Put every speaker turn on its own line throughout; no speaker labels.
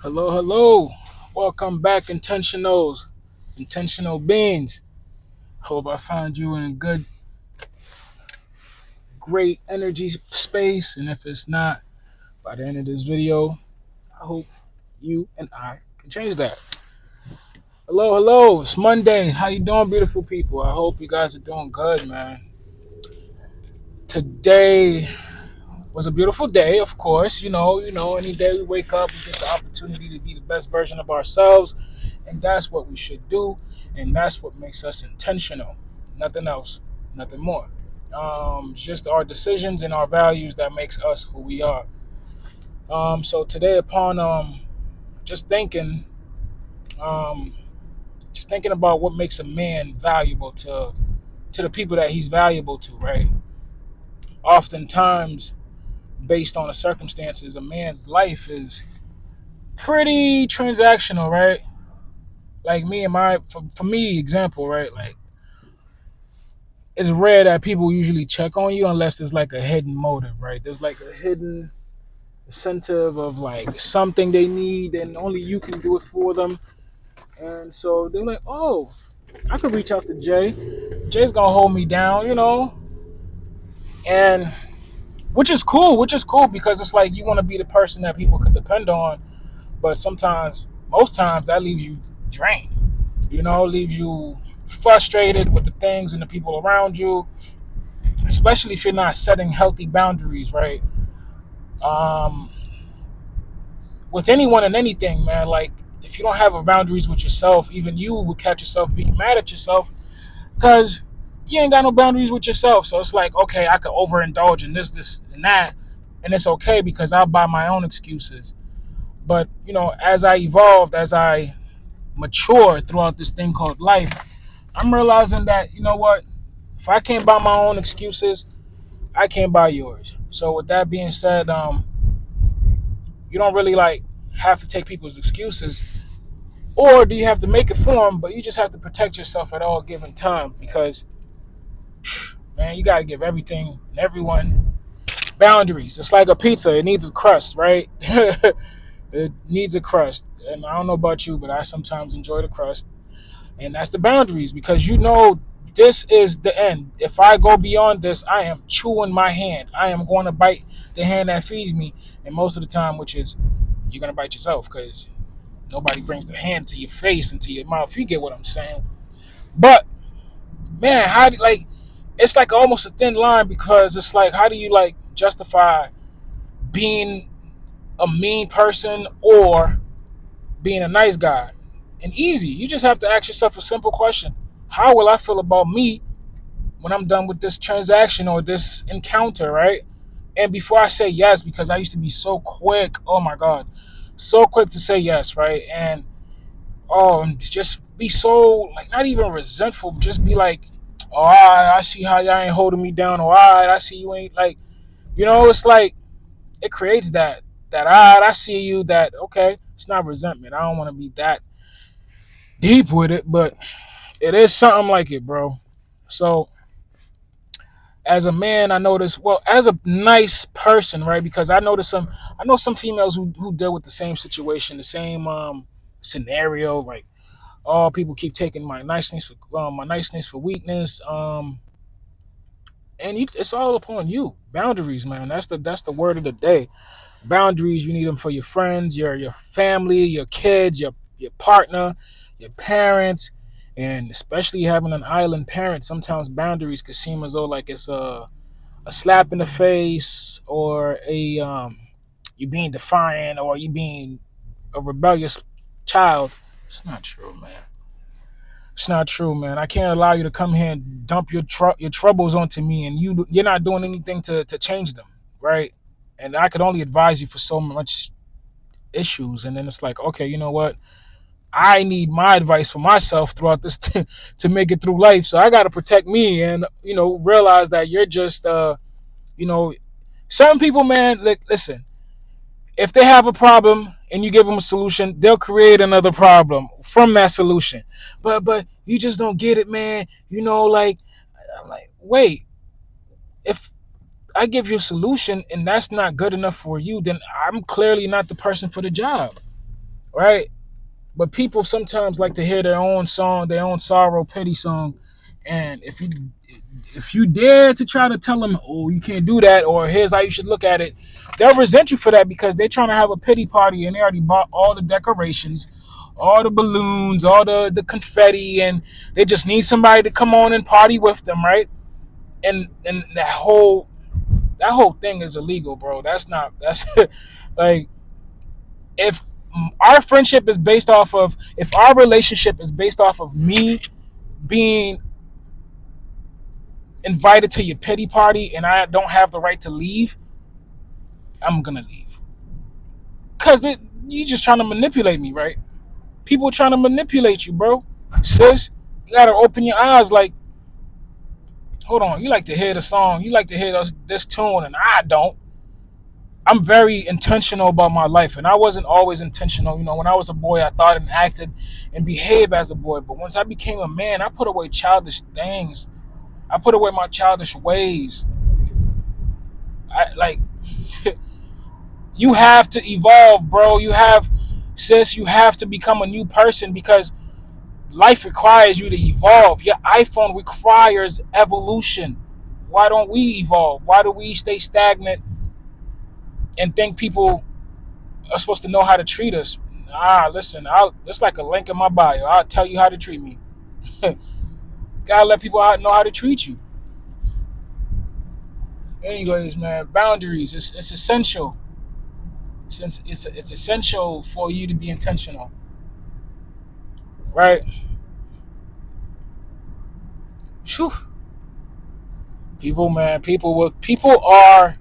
Hello, hello. Welcome back, intentional beings. Hope I find you in good, great energy space. And if it's not, by the end of this video, I hope you and I can change that. Hello, hello. It's Monday. How you doing, beautiful people? I hope you guys are doing good, man. Today was a beautiful day, of course. Any day we wake up, we get the opportunity to be the best version of ourselves, and that's what we should do, and that's what makes us intentional. Nothing else, nothing more. It's just our decisions and our values that makes us who we are. So today, upon just thinking, um, just thinking about what makes a man valuable to the people that he's valuable to, right? Oftentimes, based on the circumstances, a man's life is pretty transactional, right? Like me and for me, example, right? Like it's rare that people usually check on you unless there's like a hidden motive, right? There's like a hidden incentive of like something they need and only you can do it for them. And so they're like, oh, I could reach out to Jay. Jay's gonna hold me down. And which is cool because it's like you want to be the person that people could depend on, but most times that leaves you drained, leaves you frustrated with the things and the people around you, especially if you're not setting healthy boundaries, right? Um, with anyone and anything, man. Like if you don't have boundaries with yourself, even you will catch yourself being mad at yourself because you ain't got no boundaries with yourself. So it's like, okay, I could overindulge in this, and that, and it's okay because I'll buy my own excuses. But as I evolved, as I mature throughout this thing called life, I'm realizing that what, if I can't buy my own excuses, I can't buy yours. So with that being said, you don't really like have to take people's excuses, or do you have to make it for them? But you just have to protect yourself at all given time because, man, you got to give everything and everyone boundaries. It's like a pizza; it needs a crust, right? It needs a crust, and I don't know about you, but I sometimes enjoy the crust, and that's the boundaries because this is the end. If I go beyond this, I am chewing my hand. I am going to bite the hand that feeds me, and most of the time, which is you're gonna bite yourself because nobody brings their hand to your face and to your mouth. You get what I'm saying? But man, it's like almost a thin line because it's like how do you like justify being a mean person or being a nice guy? And easy, you just have to ask yourself a simple question: how will I feel about me when I'm done with this transaction or this encounter, right? And before I say yes, because I used to be so quick, oh my God, so quick to say yes, right? And just be so like not even resentful, just be like, all right, I see how y'all ain't holding me down. All right, I see you ain't like, it's like it creates that all right, I see you. That okay, it's not resentment. I don't want to be that deep with it, but it is something like it, bro. So as a man, I notice. Well, as a nice person, right? Because I know some females who deal with the same situation, the same scenario. Like, oh, people keep taking my niceness for weakness. And it's all upon you. Boundaries, man. That's the word of the day. Boundaries. You need them for your friends, your family, your kids, your partner, your parents, and especially having an island parent. Sometimes boundaries can seem as though like it's a slap in the face or a you being defiant or you being a rebellious child. It's not true, man. It's not true, man. I can't allow you to come here and dump your troubles onto me, and you're not doing anything to change them, right? And I could only advise you for so much issues, and then it's like, okay, you know what? I need my advice for myself throughout this to make it through life. So I got to protect me, and realize that you're just you know, some people, man. Like, listen, if they have a problem and you give them a solution, they'll create another problem from that solution. But you just don't get it, man. Like I'm like, wait, if I give you a solution and that's not good enough for you, then I'm clearly not the person for the job. right? But people sometimes like to hear their own song, their own sorrow, pity song, and if you dare to try to tell them, oh, you can't do that, or here's how you should look at it, they'll resent you for that because they're trying to have a pity party and they already bought all the decorations, all the balloons, all the confetti, and they just need somebody to come on and party with them, right? And that whole thing is illegal, bro. That's like if our friendship is based off of if our relationship is based off of me being invited to your pity party and I don't have the right to leave, I'm gonna leave. Cause you just trying to manipulate me, right? People trying to manipulate you, bro. Sis, you gotta open your eyes. Like, hold on, you like to hear the song, you like to hear this tune, and I don't. I'm very intentional about my life, and I wasn't always intentional. When I was a boy, I thought and acted and behaved as a boy. But once I became a man, I put away childish things. I put away my childish ways. I like you have to evolve, bro. You have to become a new person because life requires you to evolve. Your iPhone requires evolution. Why don't we evolve? Why do we stay stagnant and think people are supposed to know how to treat us? Listen, it's like a link in my bio. I'll tell you how to treat me. Gotta let people know how to treat you. Anyways, man, boundaries. It's essential. Since it's essential for you to be intentional, right? Whew. People, man, people are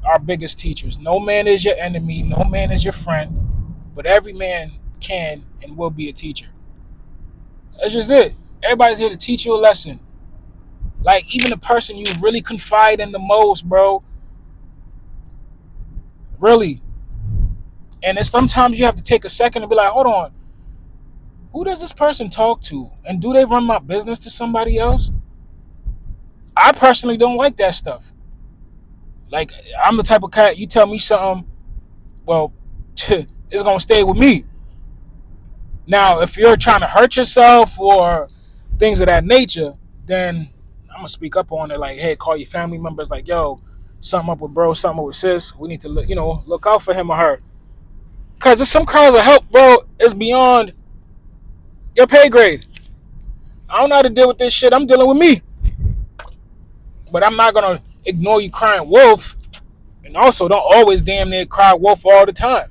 our biggest teachers. No man is your enemy. No man is your friend. But every man can and will be a teacher. That's just it. Everybody's here to teach you a lesson. Like even the person you really confide in the most, bro. Really. And then sometimes you have to take a second and be like, hold on, who does this person talk to? And do they run my business to somebody else? I personally don't like that stuff. Like I'm the type of cat, you tell me something, well, it's gonna stay with me. Now, if you're trying to hurt yourself or things of that nature, then I'm gonna speak up on it. Like, hey, call your family members. Like, yo, something up with bro, something up with sis. We need to look out for him or her. Cause there's some kinds of help, bro. It's beyond your pay grade. I don't know how to deal with this shit. I'm dealing with me, but I'm not gonna ignore you crying wolf. And also, don't always damn near cry wolf all the time,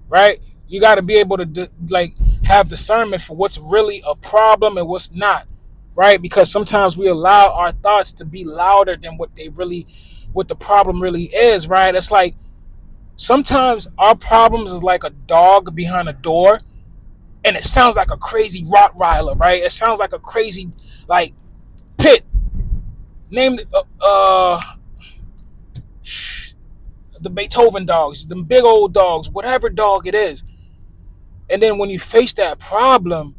right? You got to be able to like have discernment for what's really a problem and what's not, right? Because sometimes we allow our thoughts to be louder than what the problem really is, right? It's like sometimes our problems is like a dog behind a door, and it sounds like a crazy Rottweiler, right? It sounds like a crazy like pit. Name the Beethoven dogs, the big old dogs, whatever dog it is. And then when you face that problem,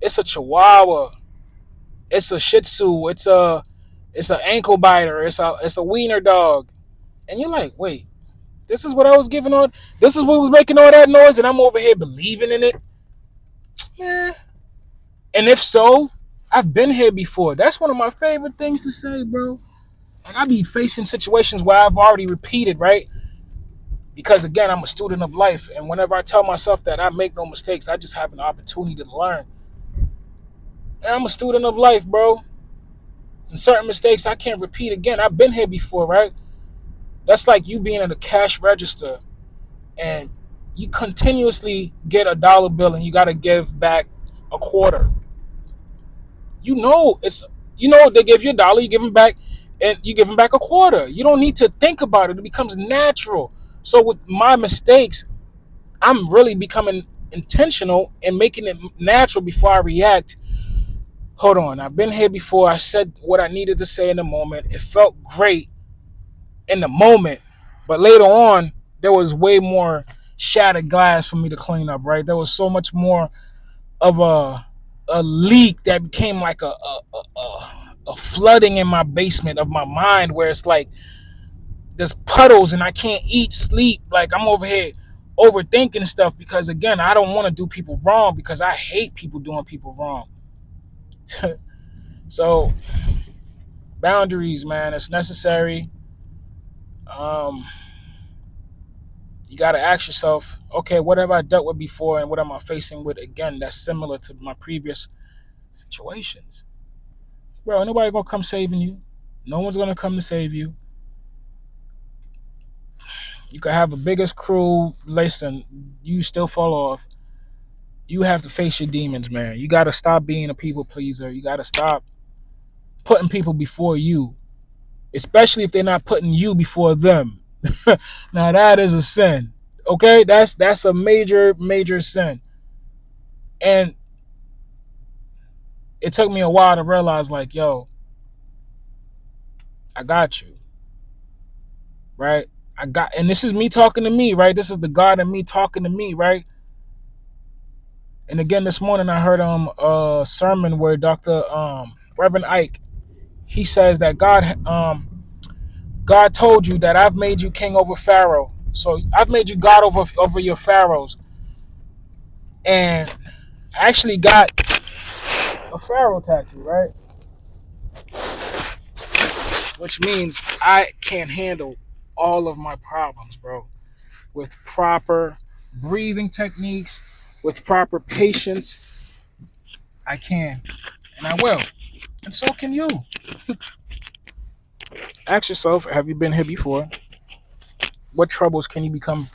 it's a Chihuahua, it's a Shih Tzu, it's an ankle biter, it's a wiener dog, and you're like, wait, this is what I was giving on, this is what was making all that noise, and I'm over here believing in it, yeah. And if so, I've been here before. That's one of my favorite things to say, bro. Like I be facing situations where I've already repeated, right? Because again, I'm a student of life, and whenever I tell myself that I make no mistakes, I just have an opportunity to learn. And I'm a student of life, bro. And certain mistakes I can't repeat again. I've been here before, right? That's like you being in a cash register and you continuously get a dollar bill and you got to give back a quarter. They give you a dollar, you give them back, and you give them back a quarter. You don't need to think about it. It becomes natural. So with my mistakes, I'm really becoming intentional and making it natural before I react. Hold on, I've been here before. I said what I needed to say in the moment. It felt great in the moment, but later on, there was way more shattered glass for me to clean up, right? There was so much more of a leak that became like a flooding in my basement of my mind where it's like there's puddles and I can't eat, sleep. Like I'm over here overthinking stuff because, again, I don't want to do people wrong because I hate people doing people wrong. So boundaries, man, it's necessary. Um, you got to ask yourself, okay, what have I dealt with before and what am I facing with again that's similar to my previous situations? Bro, nobody gonna come saving you. No one's gonna come to save you. You could have the biggest crew. Listen, you still fall off. You have to face your demons, man. You got to stop being a people pleaser. You got to stop putting people before you, especially if they're not putting you before them. Now that is a sin. Okay, that's a major sin. And it took me a while to realize, like, yo, I got you, right? And this is me talking to me, right? This is the God in me talking to me, right? And again, this morning I heard a sermon where Dr. Reverend Ike, he says that God told you that I've made you king over Pharaoh. So I've made you God over your pharaohs. And I actually got a pharaoh tattoo, right? Which means I can't handle all of my problems, bro. With proper breathing techniques, with proper patience, I can. And I will. And so can you. Ask yourself, have you been here before? What troubles can you become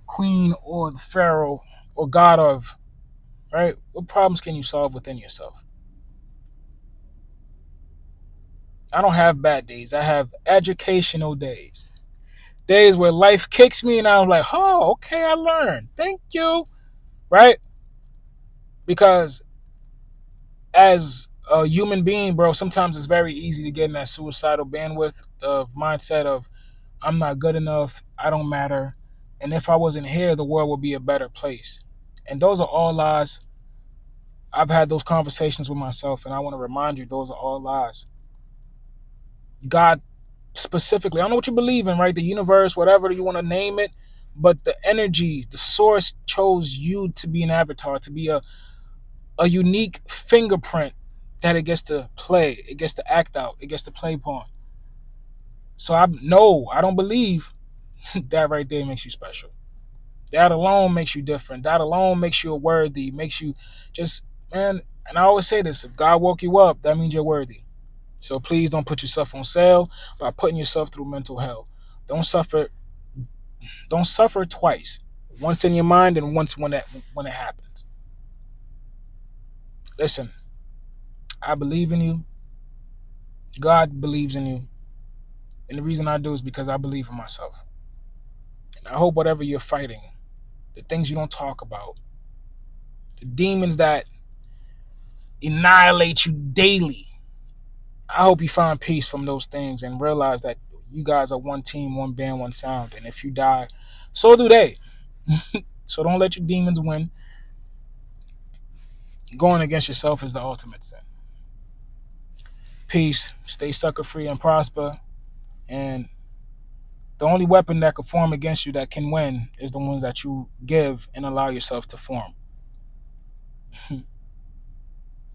queen or the pharaoh or god of? Right? What problems can you solve within yourself? I don't have bad days. I have educational days. Days where life kicks me and I'm like, oh, okay, I learned. Thank you. Right? Because as a human being, bro, sometimes it's very easy to get in that suicidal bandwidth of mindset of I'm not good enough, I don't matter, and if I wasn't here, the world would be a better place. And those are all lies. I've had those conversations with myself, and I want to remind you, those are all lies. God specifically, I don't know what you believe in, right? The universe, whatever you want to name it, but the energy, the source chose you to be an avatar, to be a unique fingerprint that it gets to play, it gets to act out, it gets to play upon. So I don't believe that right there makes you special. That alone makes you different. That alone makes you worthy, makes you just, man, and I always say this, if God woke you up, that means you're worthy. So please don't put yourself on sale by putting yourself through mental hell. Don't suffer, don't suffer twice. Once in your mind and once when it happens. Listen, I believe in you. God believes in you. And the reason I do is because I believe in myself. And I hope whatever you're fighting, the things you don't talk about, the demons that annihilate you daily, I hope you find peace from those things and realize that you guys are one team, one band, one sound. And if you die, so do they. So don't let your demons win. Going against yourself is the ultimate sin. Peace. Stay sucker free and prosper. And the only weapon that can form against you that can win is the ones that you give and allow yourself to form.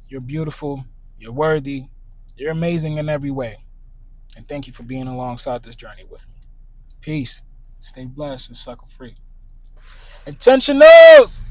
You're beautiful. You're worthy. You're amazing in every way. And thank you for being alongside this journey with me. Peace. Stay blessed and sucker free. Intentionals!